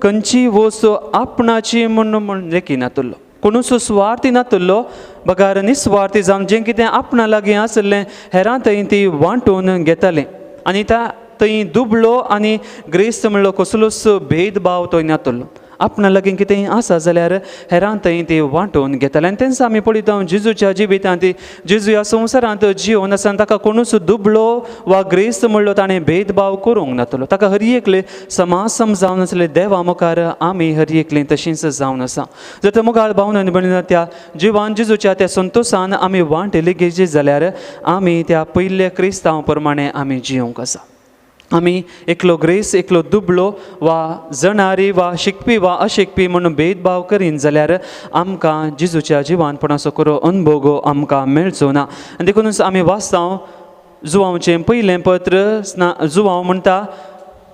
खंयची वस्त आपणाची म्हण लेखी नातुल्लो, कोणूच स्वार्थी नातुल्लो, बगार निस्वार्थी जावन जें कितें आपणा लागीं आसलें हेरां थंय ती वांटून घेतालें. आनी थंय दुबळो आनी ग्रेस्त म्हणलो कसलोच भेदभाव थंय नातुल्लो. आपणा लागीं कितेंय आसा जाल्यार हेरां थंय ती वांटून घेताले. आनी तेंच आमी पळयता जेजूच्या जिवितांत. जेजू ह्या संवसारांत जिवन आसा, ताका कोणूच दुबळो वा ग्रेस्त म्हणलो ताणें भेदभाव करूंक नातलो. ताका हर एकले समासम जावन आसले. देवा मुखार आमी हर एकलीं तशींच जावन आसा. जर तर मुखार भावनांनी बणिना त्या जिवान जेजूच्या त्या संतोशान आमी वांटली गेली जाल्यार आमी त्या पयले क्रिस्तांव प्रमाणें आमी जियोंक आसा. आमी एकलो ग्रेस, एकलो दुबळो वा जणारी वा शिकपी वा अशिकपी म्हणून भेदभाव करीन जाल्यार आमकां जेजूच्या जिवानपणाचो खरो अनुभव आमकां मेळचो ना. आनी देखूनच आमी वाचता जुवांवचें पयलें पत्र जुवांव म्हणटा,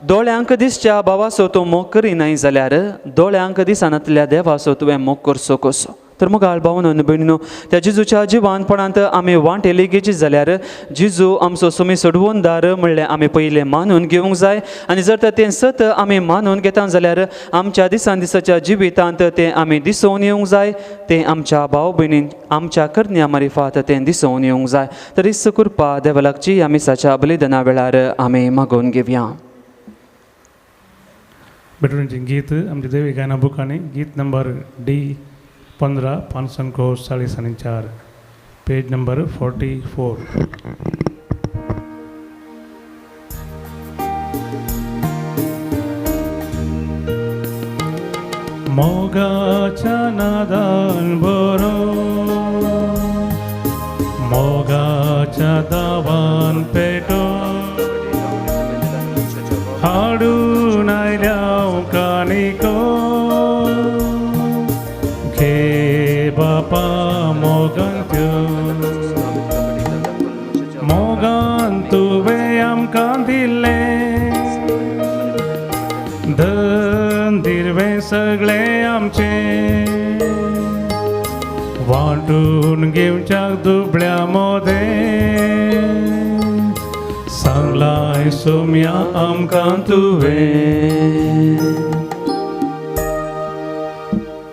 दोळ्यांक दिसच्या भावाचो तूं मोग करिनाय जाल्यार दोळ्यांक दिसनातल्या देवाचो तुवें मोग करचो कसो. तर मुखार भावनांनी भयणीनो, त्या जेजूच्या जिवानपणांत आमी वांटेली गेची जाल्यार जेजू आमचो सुमी सोडवूनदार म्हणलें आमी पयलें मानून घेवंक जाय. आनी जर तर तें सत आमी मानून घेता जाल्यार आमच्या दिसान दिसाच्या जिवितांत तें आमी दिसोवन येवंक जाय. तें आमच्या भाव भयणीन आमच्या करण्या मारिफात तें दिसोवन येवंक जाय. तर इस कृपा देवा लागची ह्या मिसाच्या बलिदाना वेळार आमी मागोवन घेवया. बेटूंचें गीत आमच्या देवी गायना बुकांनी गीत नंबर D15 540 पेज नंबर 44. मोगाच्या नादान बरो, मोगाच्या दावान पेटो, हाडून आयल्या कानिको, घे बापा मोगान त्यो, मोगान तुवें आमकां दिल्लें, धन दिर्वें सगळें आमचें, वांटून घेवच्या दुबळ्या मोदें, सांगलाय सोम्या आमकां तुवें.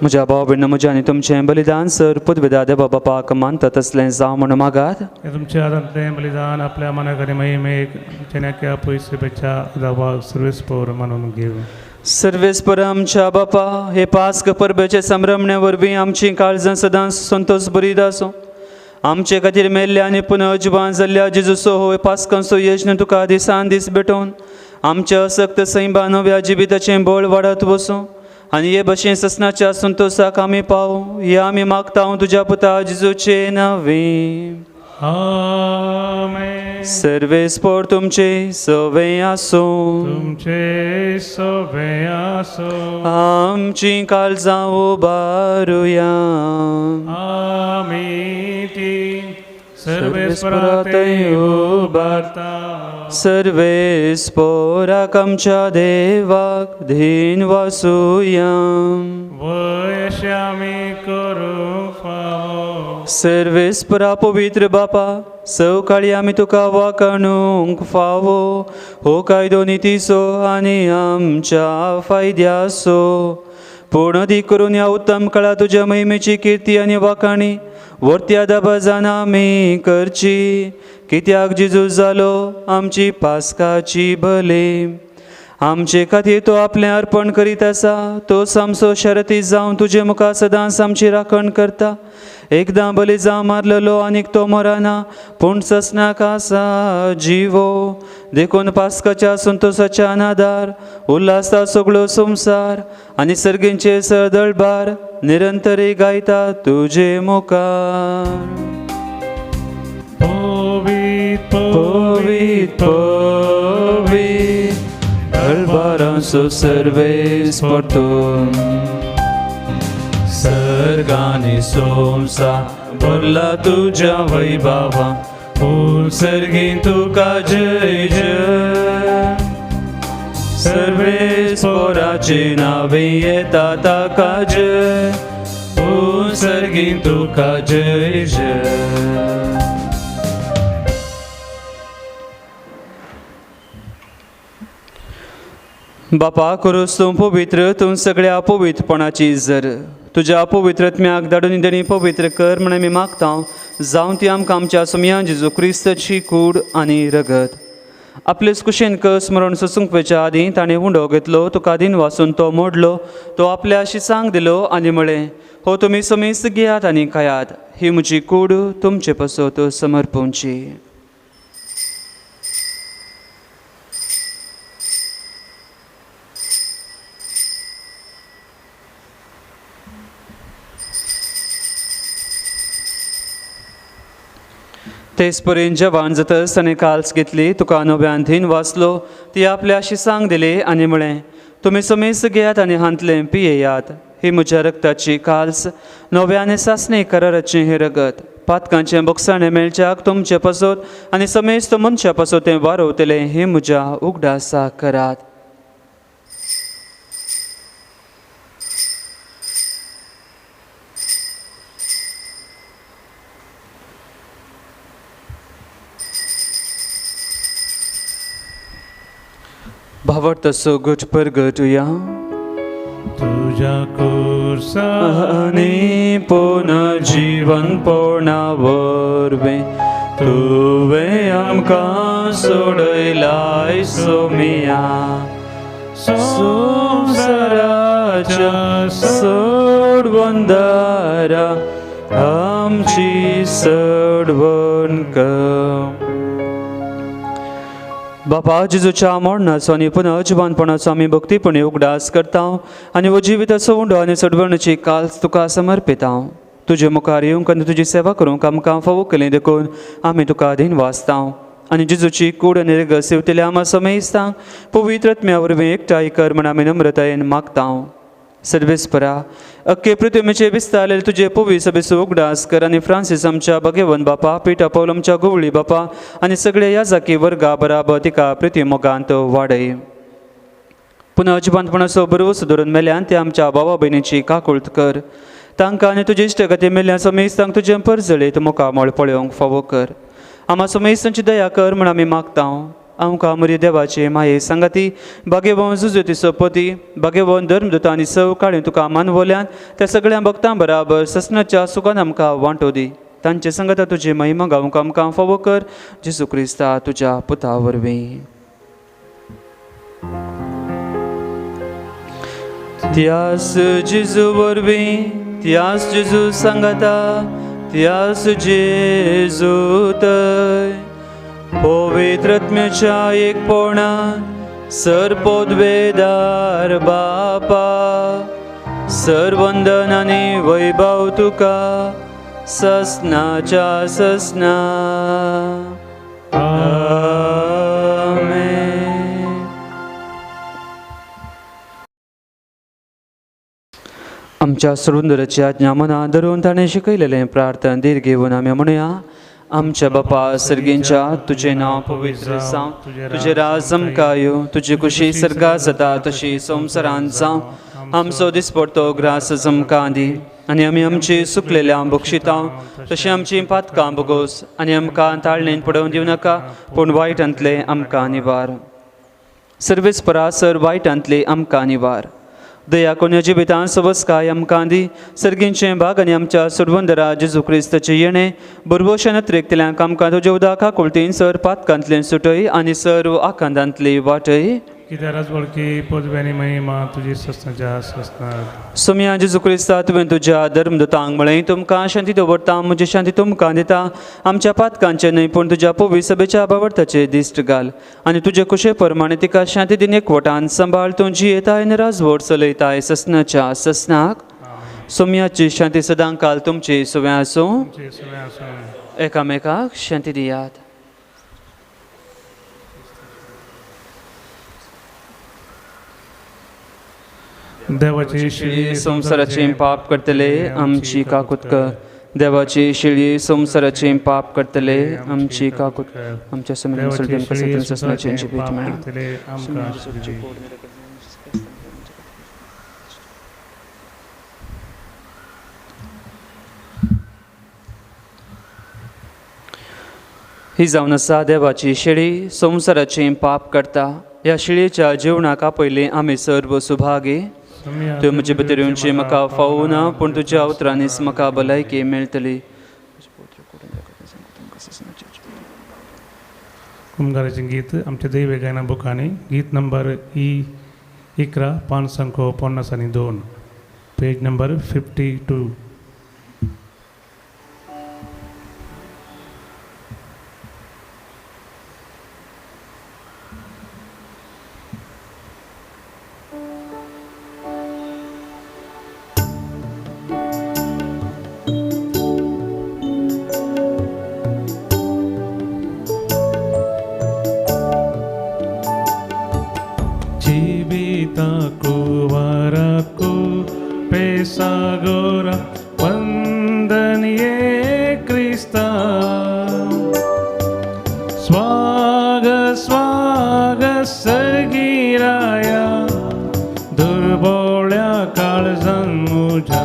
म्हज्या भाव भयण, म्हजें आनी तुमचें बलिदान सर पदवेदा देवा बापाक मानता तसलें जावं म्हणून मागात. तुमचें आदांतलें बलिदान आपल्या मनाक आनी महिमेक जेन्याक्या पयस पेक्षा दावाक सर्वेस्पोर मानून घेव. सर्वेस्पर आमच्या बापा हे पास्क परबेचे संभ्रमणे वरवीं आमची काळजां सदांच संतोष बरीत आसूं. आमचे खातीर मेल्ल्या आनी पुनः जिवान जाल्ल्या जेजूचो हो पास्कांचो यज्ञ तुका दिसान दीस भेटोवन आमच्या सक्त सैबा नव्या जिविताचें बळ वाडत वचूं आनी हे भशेन ससनाच्या संतोषाक आमी पावूं हे आमी मागता तुज्या पुता जेजूचे नांवे. आमेन. सर्वेस्पर तुमचे सवे आसूं. तुमचे सोबे आसो. आमची काळजां उबारुया. आमी ती सर्वेस्परातय उबारता. सर्वेस्पराक आमच्या देवाक धीन वासुया. वयशे आमी करूंक फावो. सर्वेस्परा पवित्र बापा सवकाळी आमी तुका वाकणूंक फावो हो कायदो नितीचो आनी आमच्या फायद्याचो. पूर्ण दी करून ह्या उत्तम काळात तुज्या महिमेची कीर्ती आनी वाखाणी वर्त्या दाबाजान आमी करची. कित्याक जेजू जालो आमची पास्काची भले. आमचे खातीर तो आपलें अर्पण करीत आसा. तो सामसो शर्ती जावन तुजे मुखार सदांच आमची राखण करता. एकदां बली जावं मारलेलो आनीक तो मरना पूण ससनाक आसा जिवो. देखून पास्काच्या संतोशाच्या अनादार उल्हासा सगळो संवसार आनी सर्गींचे सरदळबार निरंतरी गायता तुजे मुखार. पवित्र पवित्र पवित्र दळबारांचो सर्वेस्पर तूं. सर्गांनी संवसार भरला तुज्या वैभवा. फूल सर्गी तुका जय जय. सर्वेस्पराचे नावे येता ताका जय. फूल सर्गी तुका जय जय. बापा करूस तूं पवित्र तूं सगळ्या पवित्रपणाची जर. तुज्या अपवित्रत्म्याक धाडून देणी पवित्र कर म्हण आमी मागता. जावं ती आमकां आमच्या सुमया जेजू क्रिस्ताची कूड आनी रगत. आपलेच कुशेन कस स्मरण ससूंकवेच्या आदीं ताणें उंडो घेतलो तुका दिन वाचून तो मोडलो. तो आपल्या शिसांक दिलो आनी म्हळें हो तुमी समीस घेयात आनी खायात. ही म्हजी कूड तुमचे पसत समर्पूंची. तेच परेन जवान जातस ताणें काल्स घेतली तुका नव्यान धीन वाचलो. ती आपल्या शिसांक दिली आनी म्हळें तुमी समीस घेयात आनी हांतलें पियेयात. ही म्हज्या रगताची काल्स नव्याने सासणे कराराचें हें रगत. पातकांचें बक्षाणें मेळच्याक तुमचें पसत आनी समेस्त मनशा पसत तें वारवतलें. हें म्हज्या उगडासा करात. भावट तसो घट पर घटुया. तुझ्या कुर्सानी आणि पुनर्जीवन पोर्णा वरवे तुवें आमकां सोडयलाय सोमिया. संवसाराच्या सोडवंदारा आमची सोडवण कर. बापा जेजूच्या मरणाचो आनी पुनः जिवानपणाचो आमी भक्तीपणे उगडास करता आनी हो जिविताचो उंडो आनी सडवणीची काल्स तुका समर्पिता. तुजे मुखार येवंक आनी तुजी सेवा करूंक आमकां फावो केलें देखून आमी तुका धीन वाचता आनी जेजूची कूड आनी रगत सेवतल्या आमा समेस्तांक पवित्र आत्म्या वरवीं एकठांय कर म्हण आमी नम्रतायेन मागता. सर्वेस्परा अख्खे पृथ्वीचे विस्तारलेले तुजे पवी सभेचो उगडास कर आनी फ्रांसीस आमच्या भगेवन बापा पिटा पौल आमच्या गोवळी बापा आनी सगळे याजाकी वर्गा बराबर तिका प्रिती मोगांत वाडय. पुनः जिवानपणाचो बरोस धरून मेल्यान ते आमच्या भावा भयणीची काकुळट कर. तांकां आनी तुजे इश्टगती मेल्ल्या समेस्तांक तुजें परजळीत मोकामोळ पळोवंक फावो कर. आमा समेस्तांची दया कर म्हण आमी मागता. आमकां मरी देवाचे माये सांगाती भाग्यवान जुजतीचो पती भाग्यवान धर्मदूत आनी सवकाळी तुका मानवल्यान त्या सगळ्या भक्तां बराबर ससनाच्या सुखान आमकां वांटो दी. तांचे संगता तुजी महिमा गावंक आमकां फावो कर. जेजू क्रिस्ता तुज्या पुता वरवीं. त्यास जेजू वरवीं त्यास जेजू सांगाता त्यास जेजू थंय पवित्रत्म्याच्या एकपणान सर्पोद्वेदार बापा सर्वंदन आनी वैभव तुका ससनाच्या ससना आमेन. आमच्या सुंदराची आज्ञा मना धरून ताणें शिकयलेलें प्रार्थना दीर घेवन आमी म्हणुया. आमच्या बापा सर्गींच्या तुझें नांव पवित्र जावं, तुजें राज आमकां येवं, तुजी खुशी सर्गा जाता तशी संवसारांत जावं. आमचो दिसपडतो ग्रास आमकां दी आनी आमी आमची सुकलेल्या बक्षिता तशी आमची पातकां बगोस आनी आमकां ताळणेन पडोवन दिवं नाका पूण वायटांतले आमकां निवार. सर्वेस परासर वायटांतले आमकां निवार. दया कोण जिबितां सबस्काय आमकां दी. सर्गींचे भाग आनी आमच्या सुरवंदरा जेजू क्रिस्ताचे येणे बरवोशन त्रेकतल्यांक आमकां तुज्या उदका कुळतीन सर पातकांतले सुटय आनी सर्व आखांदांतली वाटय. कित्याक राजवडकी पदव्यानी महिमा तुजी ससनाच्या ससनार. सोम्या जेजू क्रिस्ता तुवें तुज्या धर्मदूतांक म्हळें तुमकां शांती दवरता म्हजी शांती तुमकां दिता. आमच्या पातकांचे न्हय पूण तुज्या पवी सभेच्या बावरताचे दिश्ट घाल आनी तुजे कुशे प्रमाणे तिका शांती दिन एकवटान सांबाळ. तूं जियेताय आनी राजवट चलयताय ससनाच्या ससनाक. सोम्याची शांती सदां काल तुमची सुव्या आसूं. एकामेकाक शांती दियात. देवाची शिळी संसाराची पाप करतले आमची काकुतक. देवाची शिळी संसाराची पाप करतले आमची काकुतक. आमच्या समोर ससनाची पीठ म्हणा. ही जावन आसा देवाची शिळी संसाराची पाप करता. ह्या शिळेच्या जेवणाका पयलीं आमी सर्व सुभागे. तूं म्हजे भितर येवची म्हाका फावू ना पूण तुज्या उतरांनीच म्हाका भलायकी मेळटली. कुमगाराचें गीत आमच्या दैवे गायना बुकांनी गीत नंबर इकरा पान संख्यो 52 पेज नंबर 52. జీవితకు వరకు పేసాగోర వందనియే క్రీస్తా స్వాగ స్వాగ सर्गीराया दुर्बोळ्या काळजान मुझ्या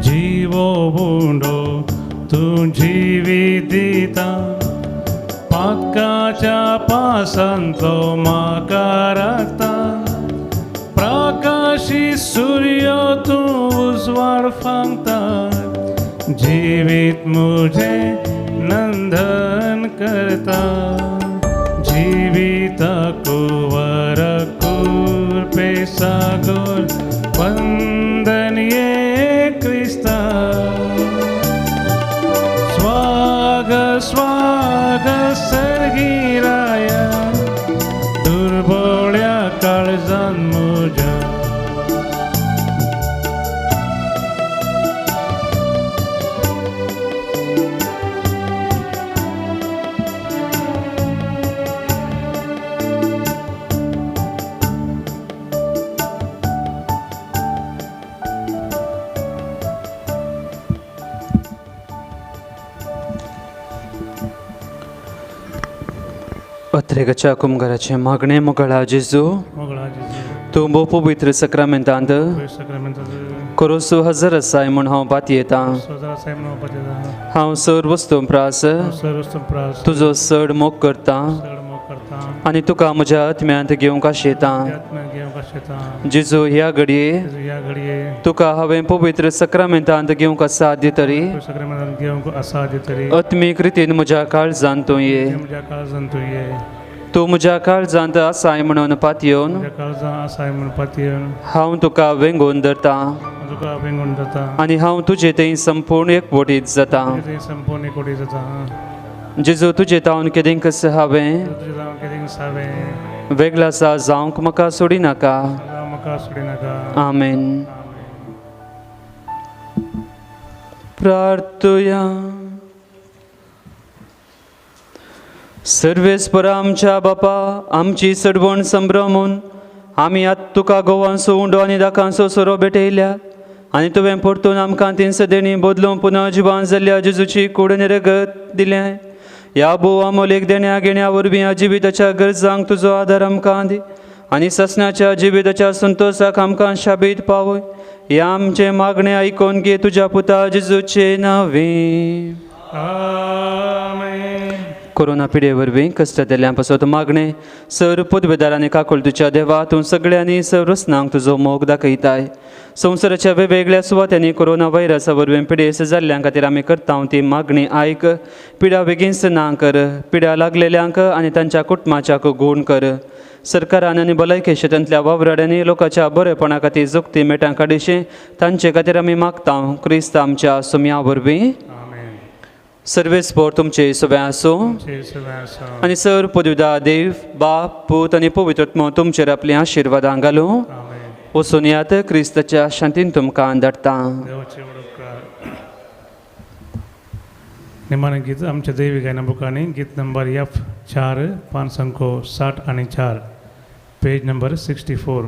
जीवो बुंडो तू जिवीत दिता पाकाच्या पासांतलो म्हाका राखता प्रकाशी सूर्य तूं उजवाड फांगता जिवीत मुझे नंदन करता जिवीताकू वरकूर पेसागोर वंदनिये क्रिस्ता स्वाग स्वाग सर्गीराया दुर्बोळ्या काळजान मुझ्या पत्रिकेच्या कुमगाराचे मागणे मोकळा जेजू मोगळा जेजू तूं भोव पवित्र सक्रामेंतांत सक्रामेंताचो कोरोसू हजर आसाय म्हूण हांव पाती येता. सोदरा साहेब म्हणपाचें हांव सर वस्तू प्रास सर्वस्तम प्रास तुजो चड मोग करता चड मोग करता आनी तुका म्हज्या आत्म्यांत घेवंक आशेता आत्म्या घेवंक आशेता जेजू ह्या घडये ह्या घडये तुका हांवें पवित्र सक्रामेंतांत घेवंक साध्य तरी सगळे मला घेवंक असाध्य तरी आत्मीक रितीन म्हज्या काळजांत तूं ये म्हज्या काळजान तूं ये तूं म्हज्या काळजांत आसाय म्हणून पातयेवन म्हज्या काळजां आसाय म्हूण पातयेवन हांव तुका वेंगोवन धरता तुका वेंगून जाता आनी हांव तुजे थंय संपूर्ण एकवटीत जाता तुजें संपूर्ण कोडी जाता जेजू तुजे तावन केदें कस हांवें तुजें जावं कितें सावें वेगळा आसा जावंक म्हाका सोडी नाका म्हाका सोडी नाका आमेन प्रार्थुया सर्वेस्परा आमच्या बापा आमची सडवण संभ्रमून आमी आत तुका गोवांचो उंडो आनी दाकांचो सोरो भेटयल्या आनी तुवें परतून आमकां तीन सदेणी बदलून पुनः जिवान जाल्ल्या जेजूची कूड निरगत दिल्या ह्या भोव अमोलेक देण्या घेण्या वरवीं ह्या जिविताच्या गरजांक तुजो आदार आमकां दी आनी ससनाच्या जिविताच्या संतोशाक आमकां शाबीत पावय ह्या आमचे मागणें आयकोन घे तुज्या पुता जेजूचे नांवे आमेन कोरोना पिडे वरवीं कश्टांतल्यां पासत मागणें सर पदवेदार आनी काकूळ तुज्या देवा तूं सगळ्यांनी सर्वस्नांक तुजो मोग दाखयताय संवसाराच्या वेगवेगळ्या सुवात्यांनी कोरोना व्हायरसा वरवीं पिडेस जाल्ल्यां खातीर आमी करता ती मागणी आयक पिडा बेगीनच ना कर पिड्या लागलेल्यांक आनी तांच्या कुटुंबाच्याक गूण कर सरकारान आनी भलायकी क्षेत्रांतल्या वावराड्यांनी लोकांच्या बरेपणा खातीर जोगती मेटां काडिशें तांचे खातीर आमी मागता क्रिस्त आमच्या सुम्या वरवीं आमेन सर्वेस्पोर तुमचे सगळे आसूं सगळें आसा आनी सर पदवीदार देव बाप पूत आनी पवित्रत्म तुमचेर आपली आशिर्वादां घालूं आमेन वचून यात क्रिस्ताच्या शांतीन तुमकां धाडटा देवाचे उपकार निमाणें गीत आमच्या दैवी गायना बुकांनी गीत नंबर F4 पान संख्यो 60 आनी 4 पेज नंबर 64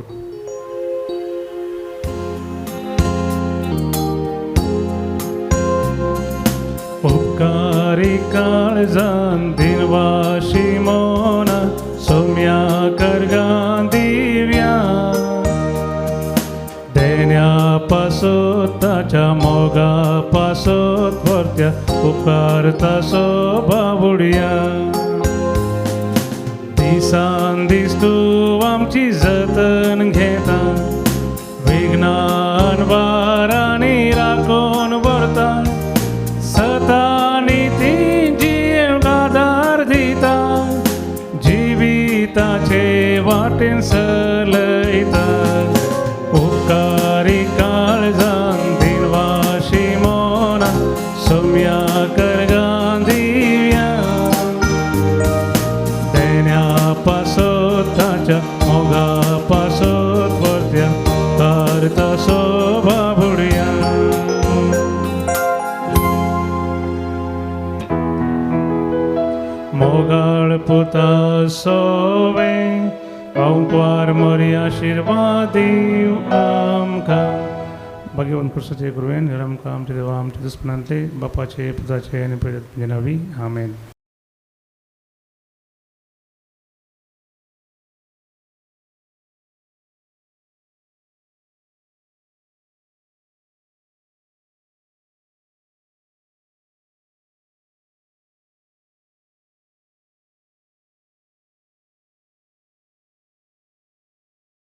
उपकारी काळजान दिनवाशी मोना सोम्या करगां दिव्या देण्या पासोत ताच्या मोगा पासोत वर्त्या उपकार तासो बाबुड्या दिसान दीस तूं आमची जतन घेता विघ्नान वारांनी राखून व्हरता सतानी ती जीव आदार दिता जिविताचे वाटेन चलयता उपकारी काळजान दिनवाशी मोना सोम्या करगां दिव्या देण्या पासोत ताच्या मोगा पासोत वर्त्या करता शोभा बुडया मोगाळ पुता सोवे ओंकार मरी आशीर्वाद दिव आमकां भगवान कृष्णाचे गुरुवेन आमकां आमचे देवा आमचे दुस्मनांतले बापाचे पुताचे आनी प्रेरित नावी आमेन